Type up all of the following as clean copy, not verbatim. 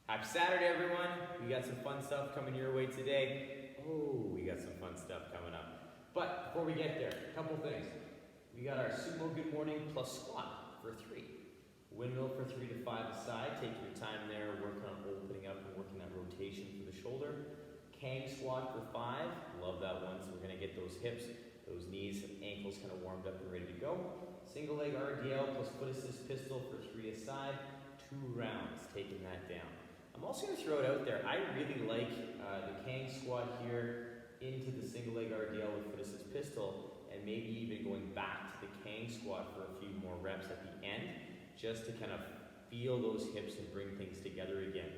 Happy Saturday, everyone. We got some fun stuff coming your way today. Oh, we got some fun stuff coming up. But before we get there, a couple things. We got our Sumo Good Morning plus squat for 3. Windmill for 3 to 5 aside. Take your time there, working on opening up and working that rotation for the shoulder. Kang Squat for 5. Love that one. So we're going to get those hips, those knees, and ankles kind of warmed up and ready to go. Single leg RDL plus foot assist pistol for 3 aside. 2 rounds, taking that down. I'm also going to throw it out there. I really like the Kang Squat here into the single leg RDL with foot assist pistol, and maybe even going back to the Kang Squat for a few more reps at the end, just to kind of feel those hips and bring things together again.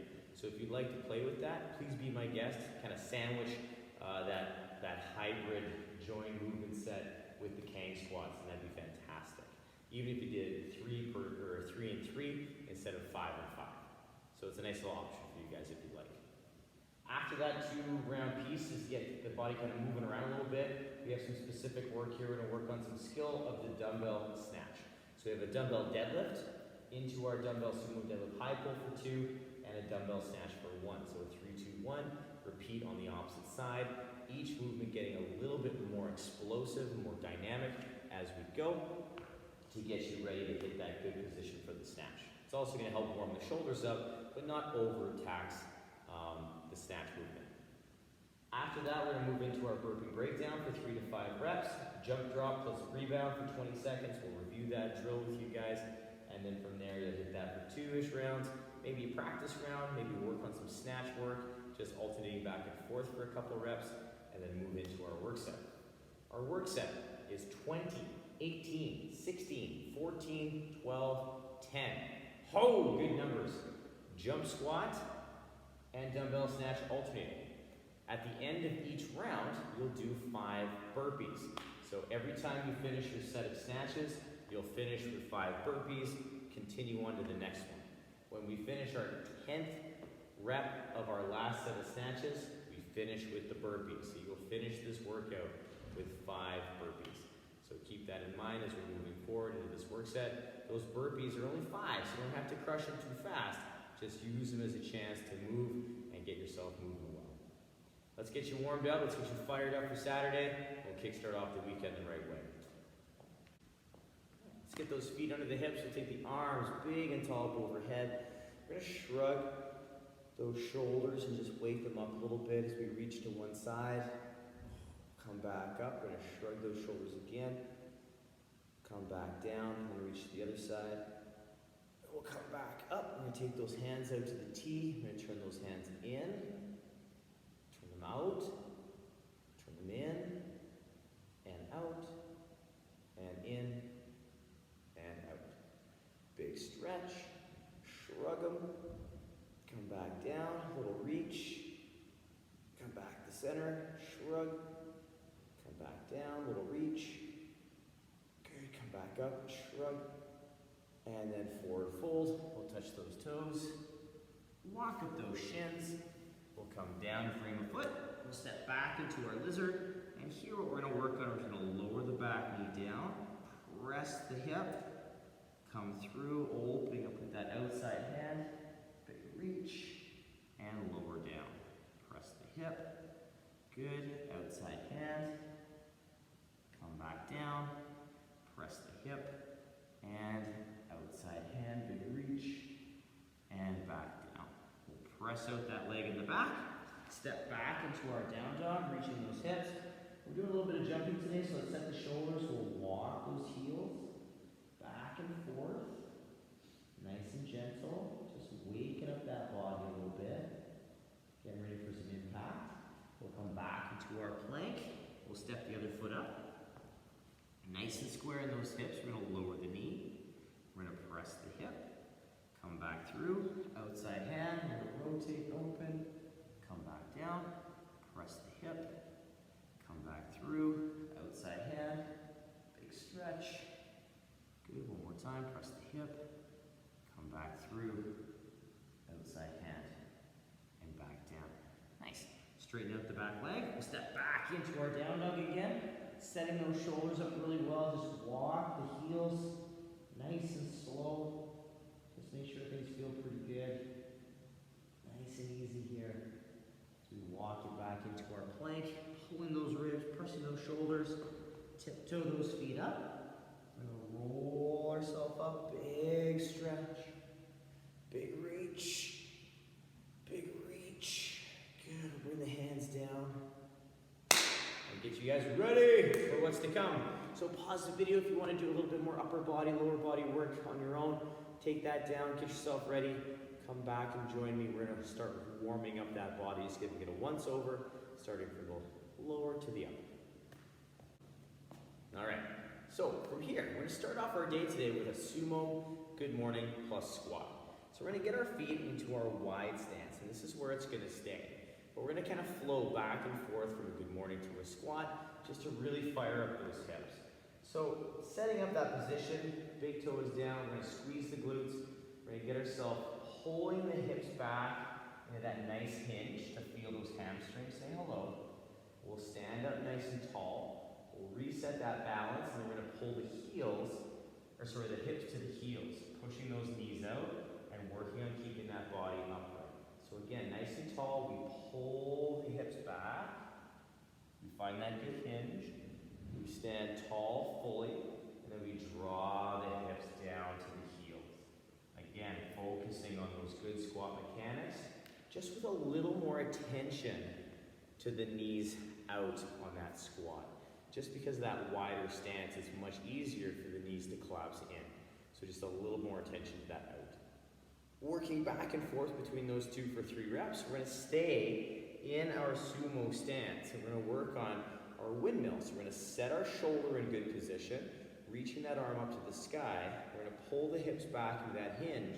So if you'd like to play with that, please be my guest. Kind of sandwich that hybrid joint movement set with the Kang Squats, and that'd be fantastic. Even if you did 3 and 3 instead of 5 and 5. So it's a nice little option for you guys if you'd like. After that 2-round piece is to get the body kind of moving around a little bit. We have some specific work here. We're going to work on some skill of the dumbbell snatch. So we have a dumbbell deadlift into our dumbbell sumo deadlift high pull for 2 and a dumbbell snatch for 1. So 3, 2, 1. Repeat on the opposite side. Each movement getting a little bit more explosive, more dynamic as we go to get you ready to hit that good position for the snatch. It's also going to help warm the shoulders up, but not overtax the snatch movement. After that, we're going to move into our burpee breakdown for 3 to 5 reps. Jump drop plus rebound for 20 seconds. We'll review that drill with you guys. And then from there, you'll hit that for 2-ish rounds. Maybe a practice round, maybe work on some snatch work, just alternating back and forth for a couple reps, and then move into our work set. Our work set is 20, 18, 16, 14, 12, 10. Ho, good numbers. Jump squat and dumbbell snatch alternating. At the end of each round, you'll do 5 burpees. So every time you finish your set of snatches, you'll finish with 5 burpees, continue on to the next one. When we finish our 10th rep of our last set of snatches, we finish with the burpees. So you'll finish this workout with 5 burpees. So keep that in mind as we're moving forward into this work set. Those burpees are only 5, so you don't have to crush them too fast. Just use them as a chance to move and get yourself moving well. Let's get you warmed up. Let's get you fired up for Saturday. We'll kickstart off the weekend the right way. Let's get those feet under the hips. We'll take the arms big and tall up overhead. We're going to shrug those shoulders and just wake them up a little bit as we reach to one side. Come back up. We're going to shrug those shoulders again. Come back down. We're going to reach to the other side. We'll come back up. We're going to take those hands out to the T. We're going to turn those hands in. Turn them out. Turn them in. And out. And in. And out. Big stretch. Shrug them. Come back down. Little reach. Come back to center. Shrug. Come back down. Little reach. Good. Come back up. Shrug. And then forward fold. We'll touch those toes. Walk up those shins. We'll come down, frame a foot. We'll step back into our lizard. And here what we're going to work on, we're going to lower the back knee down. Press the hip. Come through, opening up with that outside hand. Big reach. And lower down. Press the hip. Good. Outside hand. Come back down. Press the hip. And outside hand, big reach, and back down. We'll press out that leg in the back, step back into our down dog, reaching those hips. We're doing a little bit of jumping today, so let's set the shoulders. We'll walk those heels back and forth, nice and gentle, just waking up that body a little bit, getting ready for some impact. We'll come back into our plank. We'll step the other foot up. Nice and square in those hips. We're going to lower the knee. We're going to press the hip. Come back through. Outside hand. We're going to rotate open. Come back down. Press the hip. Come back through. Outside hand. Big stretch. Good. One more time. Press the hip. Come back through. Outside hand. And back down. Nice. Straighten out the back leg. We'll step back into our down dog again. Setting those shoulders up really well. Just walk the heels nice and slow. Just make sure things feel pretty good. you guys ready for what's to come? So pause the video if you want to do a little bit more upper body, lower body work on your own. Take that down, get yourself ready. Come back and join me. We're going to start warming up that body, just giving it a once over, starting from the lower to the upper. All right, so from here, we're going to start off our day today with a sumo good morning plus squat. So we're going to get our feet into our wide stance, and this is where it's going to stay. But we're going to kind of flow back and forth from a good morning to a squat, just to really fire up those hips. So setting up that position, big toe is down, we're going to squeeze the glutes, we're going to get ourselves pulling the hips back into that nice hinge to feel those hamstrings say hello. We'll stand up nice and tall, we'll reset that balance, and then we're going to pull the hips to the heels, pushing those knees out and working on keeping that body upright. So again, nice and tall, we pull the hips back, we find that good hinge, we stand tall fully, and then we draw the hips down to the heels. Again, focusing on those good squat mechanics, just with a little more attention to the knees out on that squat. Just because of that wider stance, it's much easier for the knees to collapse in. So just a little more attention to that out. Working back and forth between those two for 3 reps, we're going to stay in our sumo stance. And we're going to work on our windmill. So we're going to set our shoulder in good position, reaching that arm up to the sky. We're going to pull the hips back into that hinge,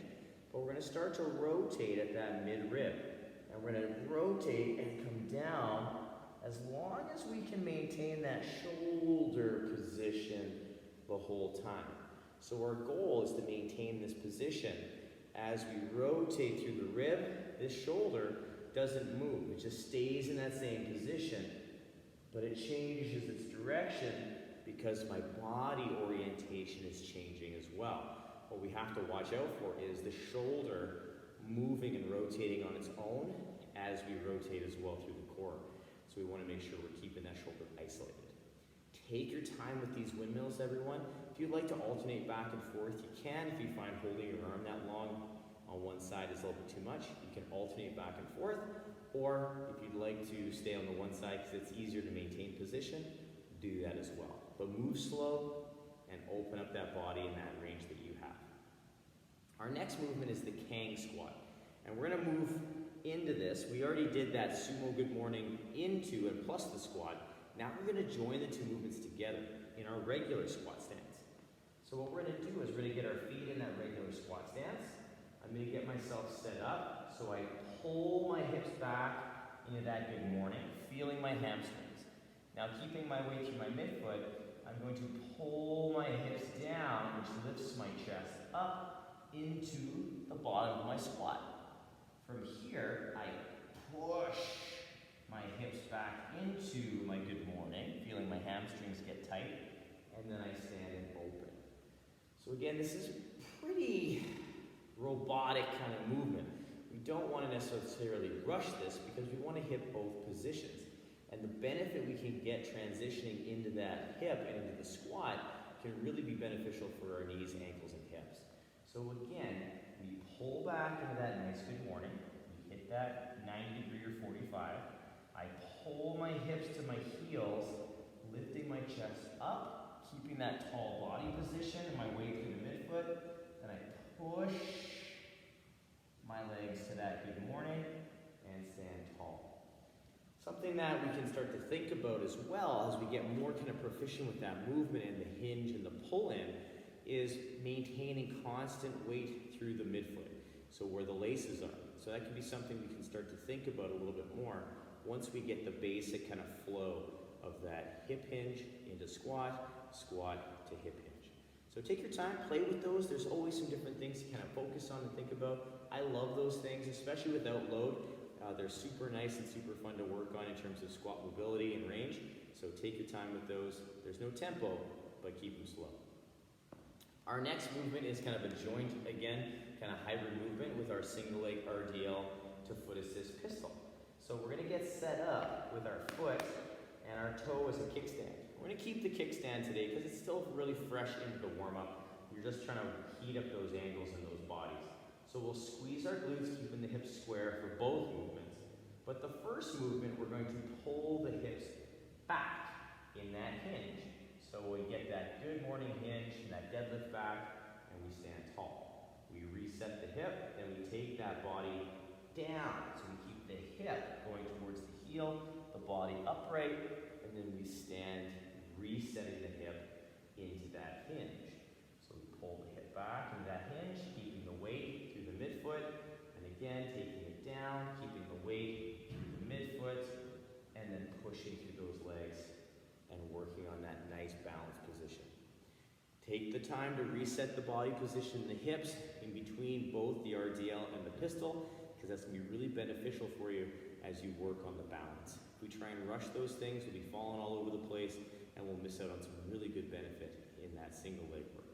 but we're going to start to rotate at that mid-rib. And we're going to rotate and come down as long as we can maintain that shoulder position the whole time. So our goal is to maintain this position. As we rotate through the rib, this shoulder doesn't move. It just stays in that same position, but it changes its direction because my body orientation is changing as well. What we have to watch out for is the shoulder moving and rotating on its own as we rotate as well through the core. So we want to make sure we're keeping that shoulder isolated. Take your time with these windmills, everyone. If you'd like to alternate back and forth, you can. If you find holding your arm that long on one side is a little bit too much, you can alternate back and forth. Or if you'd like to stay on the one side because it's easier to maintain position, do that as well. But move slow and open up that body in that range that you have. Our next movement is the Kang Squat. And we're going to move into this. We already did that sumo good morning into and plus the squat. Now we're going to join the two movements together in our regular squat stance. So what we're going to do is we're going to get our feet in that regular squat stance. I'm going to get myself set up so I pull my hips back into that good morning, feeling my hamstrings. Now keeping my weight through my midfoot, I'm going to pull my hips down, which lifts my chest up into the bottom of my squat. From here, I push my hips back into my good morning, feeling my hamstrings get tight, and then I stand and open. So again, this is pretty robotic kind of movement. We don't want to necessarily rush this because we want to hit both positions. And the benefit we can get transitioning into that hip and into the squat can really be beneficial for our knees, ankles, and hips. So again, we pull back into that nice good morning. We hit that 90 degree or 45. I pull my hips to my heels, lifting my chest up, keeping that tall body position and my weight through the midfoot. Then I push my legs to that good morning and stand tall. Something that we can start to think about as well as we get more kind of proficient with that movement and the hinge and the pull-in is maintaining constant weight through the midfoot, so where the laces are. So that can be something we can start to think about a little bit more once we get the basic kind of flow of that hip hinge into squat, squat to hip hinge. So take your time, play with those. There's always some different things to kind of focus on and think about. I love those things, especially without load. They're super nice and super fun to work on in terms of squat mobility and range. So take your time with those. There's no tempo, but keep them slow. Our next movement is kind of a joint, again, kind of hybrid movement with our single leg RDL to foot assist pistol. So we're going to get set up with our foot and our toe as a kickstand. We're going to keep the kickstand today because it's still really fresh into the warm-up. You're just trying to heat up those angles and those bodies. So we'll squeeze our glutes, keeping the hips square for both movements. But the first movement, we're going to pull the hips back in that hinge. So we get that good morning hinge and that deadlift back, and we stand tall. We reset the hip, then we take that body down. So we keep the hip going towards the heel, the body upright, and then we stand, resetting the hip into that hinge. So we pull the hip back into that hinge, keeping the weight through the midfoot, and again, taking it down, keeping the weight through the midfoot, and then pushing through those legs and working on that nice balanced position. Take the time to reset the body position in the hips in between both the RDL and the pistol, because that's going to be really beneficial for you as you work on the balance. If we try and rush those things, we'll be falling all over the place, and we'll miss out on some really good benefit in that single leg work.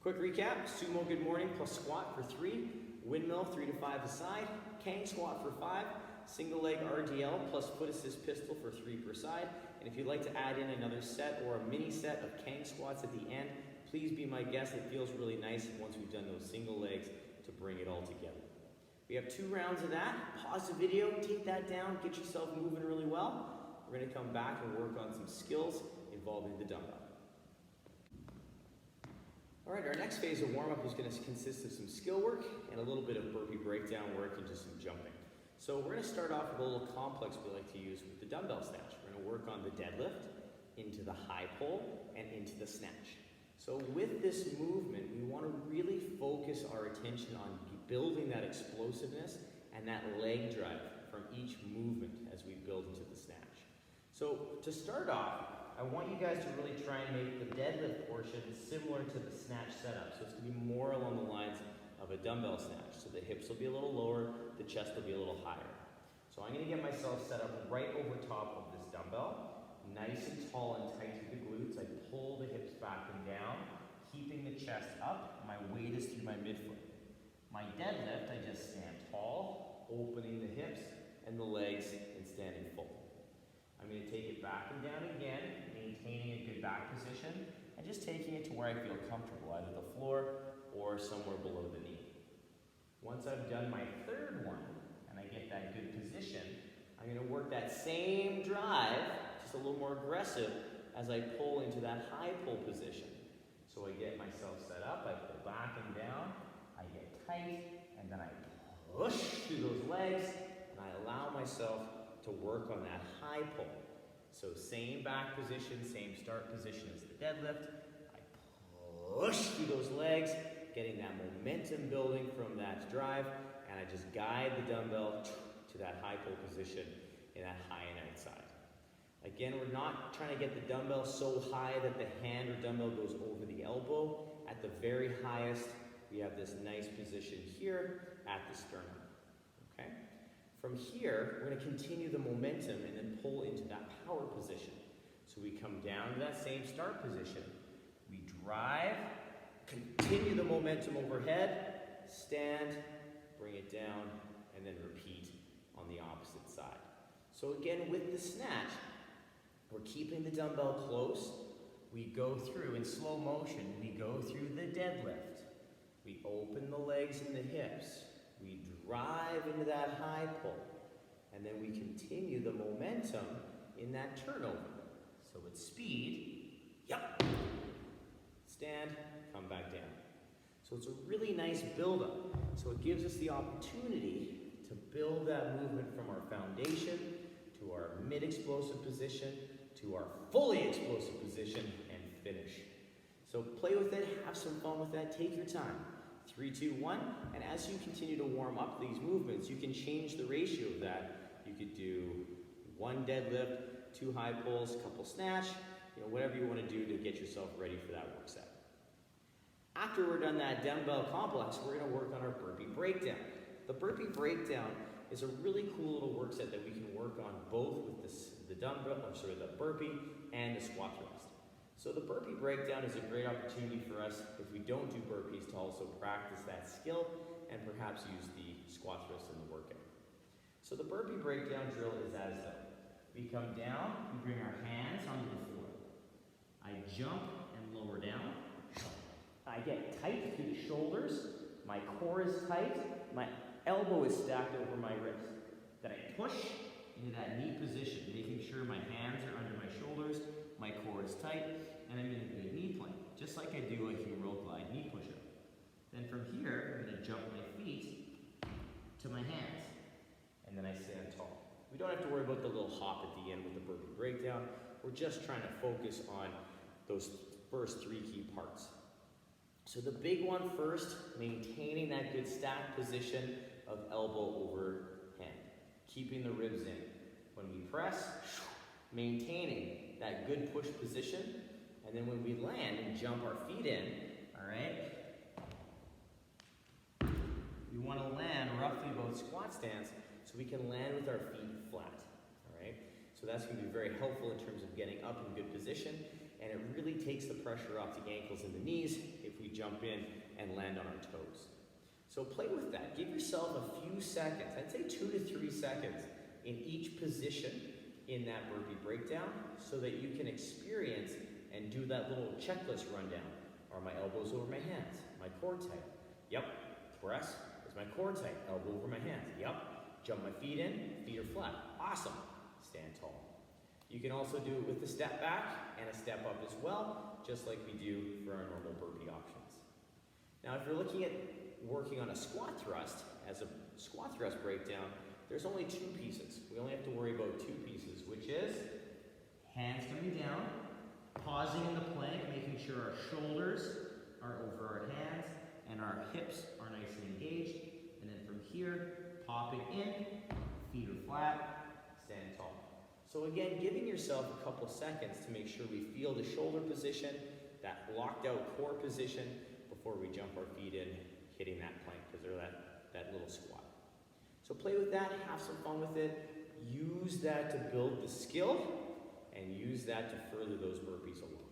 Quick recap: Sumo good morning plus squat for 3, Windmill 3 to 5 aside, Kang Squat for 5, single leg RDL plus foot assist pistol for 3 per side. And if you'd like to add in another set or a mini set of Kang Squats at the end, please be my guest. It feels really nice once we've done those single legs to bring it all together. We have 2 rounds of that. Pause the video, take that down, get yourself moving really well. We're going to come back and work on some skills involving the dumbbell. All right, our next phase of warm-up is going to consist of some skill work and a little bit of burpee breakdown work and just some jumping. So we're going to start off with a little complex we like to use with the dumbbell snatch. We're going to work on the deadlift, into the high pull, and into the snatch. So with this movement, we want to really focus our attention on building that explosiveness and that leg drive from each movement as we build into the snatch. So to start off, I want you guys to really try and make the deadlift portion similar to the snatch setup. So it's going to be more along the lines of a dumbbell snatch. So the hips will be a little lower, the chest will be a little higher. So I'm going to get myself set up right over top of this dumbbell, nice and tall and tight through the glutes. I pull the hips back and down, keeping the chest up. My weight is through my midfoot. My deadlift, I just stand tall, opening the hips and the legs and standing full. I'm going to take it back and down again, maintaining a good back position, and just taking it to where I feel comfortable, either the floor or somewhere below the knee. Once I've done my third one, and I get that good position, I'm going to work that same drive, just a little more aggressive, as I pull into that high pull position. So I get myself set up, I pull back and down, I get tight, and then I push through those legs, and I allow myself to work on that high pull. So same back position, same start position as the deadlift. I push through those legs, getting that momentum building from that drive, and I just guide the dumbbell to that high pull position in that high and outside. Again, we're not trying to get the dumbbell so high that the hand or dumbbell goes over the elbow. At the very highest, we have this nice position here at the sternum. Okay? From here, we're going to continue the momentum and then pull into that power position. So we come down to that same start position. We drive, continue the momentum overhead, stand, bring it down, and then repeat on the opposite side. So again, with the snatch, we're keeping the dumbbell close. We go through, in slow motion, we go through the deadlift. We open the legs and the hips. We drive into that high pull. And then we continue the momentum in that turnover. So with speed, yep, stand, come back down. So it's a really nice build-up. So it gives us the opportunity to build that movement from our foundation to our mid-explosive position to our fully explosive position and finish. So play with it, have some fun with that, take your time. 3, 2, 1, and as you continue to warm up these movements, you can change the ratio of that. You could do 1 deadlift, 2 high pulls, couple snatch, whatever you want to do to get yourself ready for that work set. After we're done that dumbbell complex, we're going to work on our burpee breakdown. The burpee breakdown is a really cool little work set that we can work on both with the burpee and the squat thrust. So the burpee breakdown is a great opportunity for us, if we don't do burpees, to also practice that skill and perhaps use the squat thrust in the workout. So the burpee breakdown drill is as though we come down, we bring our hands onto the floor. I jump and lower down. I get tight through the shoulders. My core is tight. My elbow is stacked over my wrist. Then I push into that knee position, making sure my hands are under my shoulders, my core is tight, and I'm in a good knee plank, just like I do a humeral glide knee push-up. Then from here, I'm going to jump my feet to my hands, and then I stand tall. We don't have to worry about the little hop at the end with the burpee breakdown. We're just trying to focus on those first 3 key parts. So the big one first, maintaining that good stack position of elbow over hand, keeping the ribs in. When we press, maintaining that good push position, and then when we land and jump our feet in, all right, we want to land roughly about squat stance so we can land with our feet flat, all right? So that's going to be very helpful in terms of getting up in good position, and it really takes the pressure off the ankles and the knees if we jump in and land on our toes. So play with that. Give yourself a few seconds, I'd say 2 to 3 seconds in each position in that burpee breakdown so that you can experience and do that little checklist rundown. Are my elbows over my hands? My core tight? Yep. Press. Is my core tight? Elbow over my hands? Yep. Jump my feet in, feet are flat. Awesome. Stand tall. You can also do it with a step back and a step up as well, just like we do for our normal burpee options. Now, if you're looking at working on a squat thrust, as a squat thrust breakdown, there's only 2 pieces. We only have to worry about 2 pieces, which is hands coming down, pausing in the plank, making sure our shoulders are over our hands and our hips are nice and engaged. And then from here, popping in, feet are flat, stand tall. So again, giving yourself a couple seconds to make sure we feel the shoulder position, that locked out core position, before we jump our feet in, hitting that plank, because they're that little squat. So play with that, have some fun with it, use that to build the skill, and use that to further those burpees along.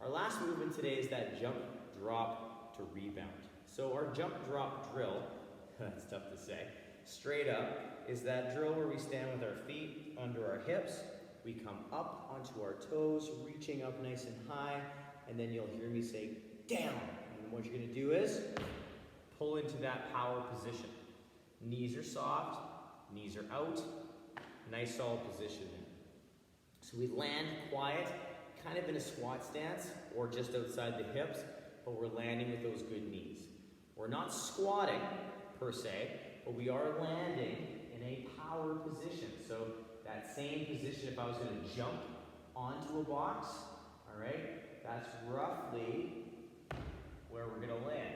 Our last movement today is that jump, drop to rebound. So our jump, drop drill, that's tough to say, straight up, is that drill where we stand with our feet under our hips, we come up onto our toes, reaching up nice and high, and then you'll hear me say, down. And what you're gonna do is pull into that power position. Knees are soft, knees are out, nice solid position there. So we land quiet, kind of in a squat stance, or just outside the hips, but we're landing with those good knees. We're not squatting, per se, but we are landing in a power position. So that same position, if I was gonna jump onto a box, all right, that's roughly where we're gonna land.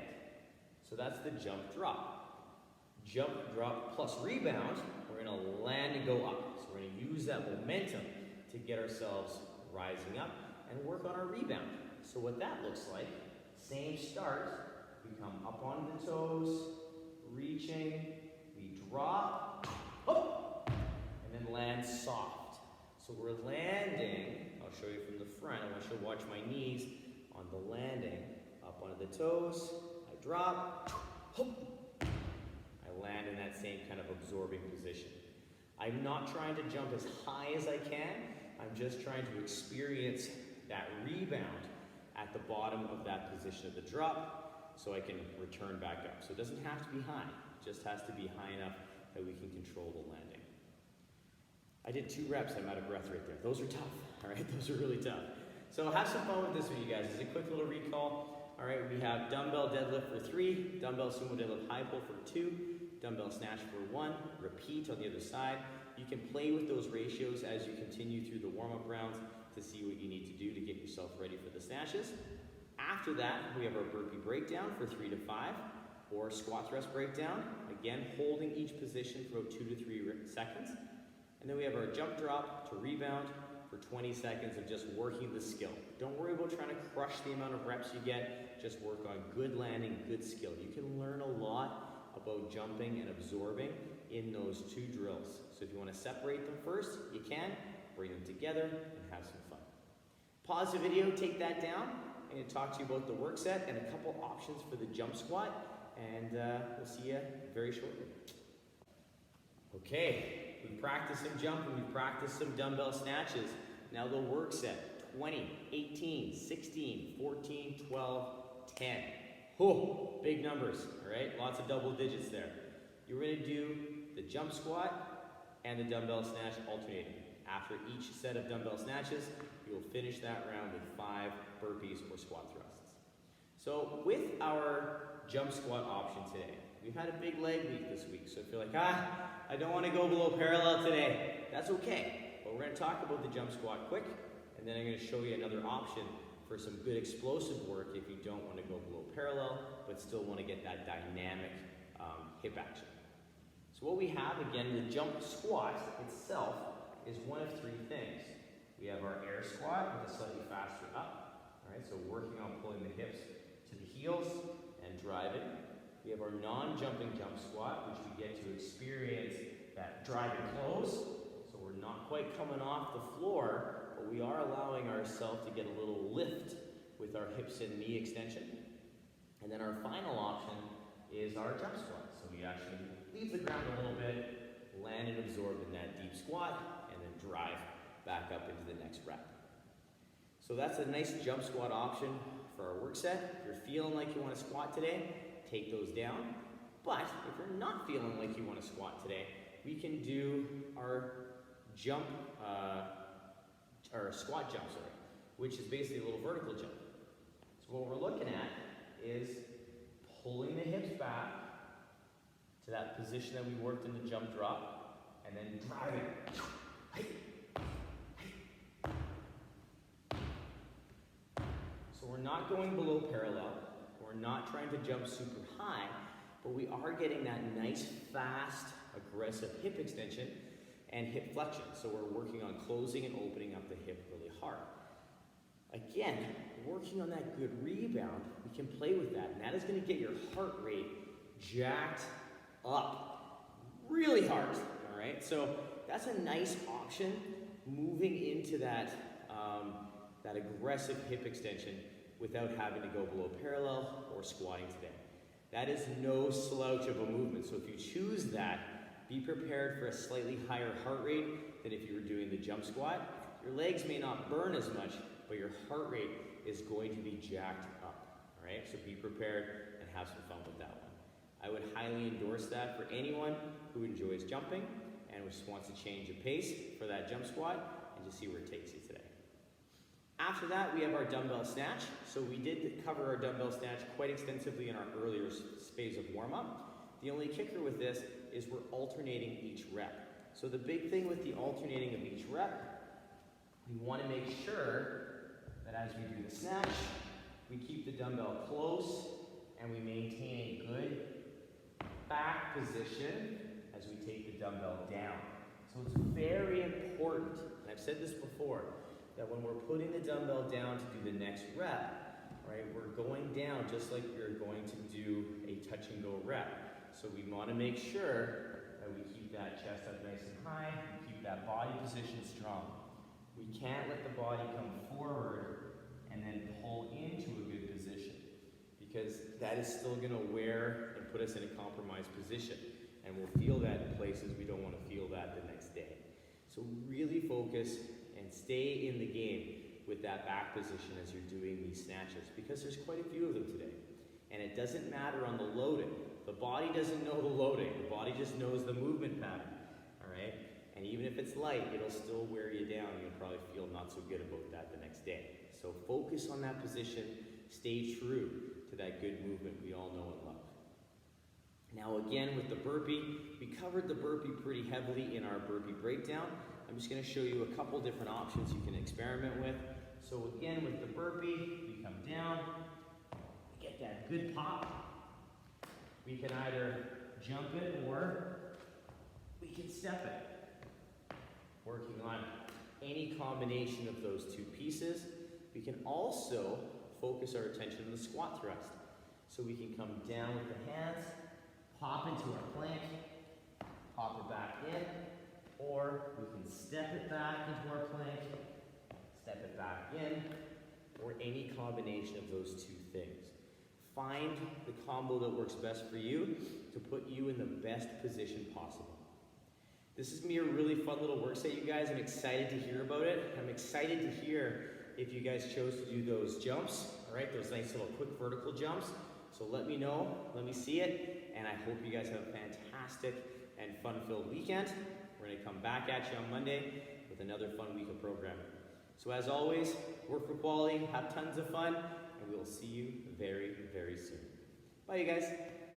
So that's the jump drop. Jump, drop, plus rebound, we're gonna land and go up. So we're gonna use that momentum to get ourselves rising up and work on our rebound. So what that looks like, same start, we come up on the toes, reaching, we drop, oh, and then land soft. So we're landing, I'll show you from the front, I want you to watch my knees on the landing, up onto the toes, I drop, I land in that same kind of absorbing position. I'm not trying to jump as high as I can, I'm just trying to experience that rebound at the bottom of that position of the drop so I can return back up. So it doesn't have to be high, it just has to be high enough that we can control the landing. I did 2 reps, I'm out of breath right there. Those are tough, all right? Those are really tough. So have some fun with this with you guys. As a quick little recall, all right, we have dumbbell deadlift for 3, dumbbell sumo deadlift high pull for 2, dumbbell snatch for 1, repeat on the other side. You can play with those ratios as you continue through the warm-up rounds to see what you need to do to get yourself ready for the snatches. After that, we have our burpee breakdown for 3 to 5, or squat thrust breakdown, again, holding each position for about 2 to 3 seconds. And then we have our jump drop to rebound for 20 seconds of just working the skill. Don't worry about trying to crush the amount of reps you get, just work on good landing, good skill. You can learn a lot about jumping and absorbing in those 2 drills. So if you want to separate them first, you can, bring them together and have some fun. Pause the video, take that down. I'm going to talk to you about the work set and a couple options for the jump squat, and we'll see you very shortly. Okay. We practiced some jumping, we practiced some dumbbell snatches. Now the work set, 20, 18, 16, 14, 12, 10. Oh, big numbers, all right? Lots of double digits there. You're gonna do the jump squat, and the dumbbell snatch alternating. After each set of dumbbell snatches, you will finish that round with 5 burpees or squat thrusts. So with our jump squat option today, we've had a big leg week this week, so if you're like, I don't want to go below parallel today, that's okay. But we're going to talk about the jump squat quick, and then I'm going to show you another option for some good explosive work if you don't want to go below parallel, but still want to get that dynamic hip action. So what we have, again, the jump squat itself is one of 3 things. We have our air squat with a slightly faster up, all right, so working on pulling the hips to the heels and driving. We have our non-jumping jump squat, which we get to experience that driving close, so we're not quite coming off the floor, but we are allowing ourselves to get a little lift with our hips and knee extension. And then our final option is our jump squat. So we actually leave the ground a little bit, land and absorb in that deep squat, and then drive back up into the next rep. So that's a nice jump squat option for our work set. If you're feeling like you want to squat today, take those down. But if you're not feeling like you want to squat today, we can do our jump, or squat jump, which is basically a little vertical jump. So what we're looking at is pulling the hips back to that position that we worked in the jump drop, and then driving. So we're not going below parallel, we're not trying to jump super high, but we are getting that nice, fast, aggressive hip extension and hip flexion. So we're working on closing and opening up the hip really hard. Again, working on that good rebound, we can play with that, and that is going to get your heart rate jacked up really hard, all right? So that's a nice option, moving into that, that aggressive hip extension without having to go below parallel or squatting today. That is no slouch of a movement, so if you choose that, be prepared for a slightly higher heart rate than if you were doing the jump squat. Your legs may not burn as much, but your heart rate is going to be jacked up, all right? So be prepared and have some fun with that one. I would highly endorse that for anyone who enjoys jumping and just wants to change the pace for that jump squat and just see where it takes you today. After that, we have our dumbbell snatch. So we did cover our dumbbell snatch quite extensively in our earlier phase of warm-up. The only kicker with this is we're alternating each rep. So the big thing with the alternating of each rep, we want to make sure that as we do the snatch, we keep the dumbbell close and we maintain a good back position as we take the dumbbell down. So it's very important, and I've said this before, that when we're putting the dumbbell down to do the next rep, right, we're going down just like we're going to do a touch and go rep. So we want to make sure that we keep that chest up nice and high, and keep that body position strong. We can't let the body come forward and then pull into a good position, because that is still going to wear and put us in a compromised position, and we'll feel that in places we don't want to feel that the next day. So really focus and stay in the game with that back position as you're doing these snatches, because there's quite a few of them today. And it doesn't matter on the loading. The body doesn't know the loading. The body just knows the movement pattern, all right? And even if it's light, it'll still wear you down. You'll probably feel not so good about that the next day. So focus on that position. Stay true to that good movement we all know and love. Now again, with the burpee, we covered the burpee pretty heavily in our burpee breakdown. I'm just going to show you a couple different options you can experiment with. So again, with the burpee, we come down, we get that good pop. We can either jump it or we can step it. Working on any combination of those two pieces. We can also focus our attention on the squat thrust. So we can come down with the hands, pop into our plank, pop it back in, or we can step it back into our plank, step it back in, or any combination of those two things. Find the combo that works best for you to put you in the best position possible. This is going to be a really fun little work set, you guys. I'm excited to hear about it. I'm excited to hear if you guys chose to do those jumps, all right, those nice little quick vertical jumps. So let me know, let me see it, and I hope you guys have a fantastic and fun-filled weekend. We're going to come back at you on Monday with another fun week of programming. So as always, work for quality, have tons of fun, and we will see you very, very soon. Bye, you guys.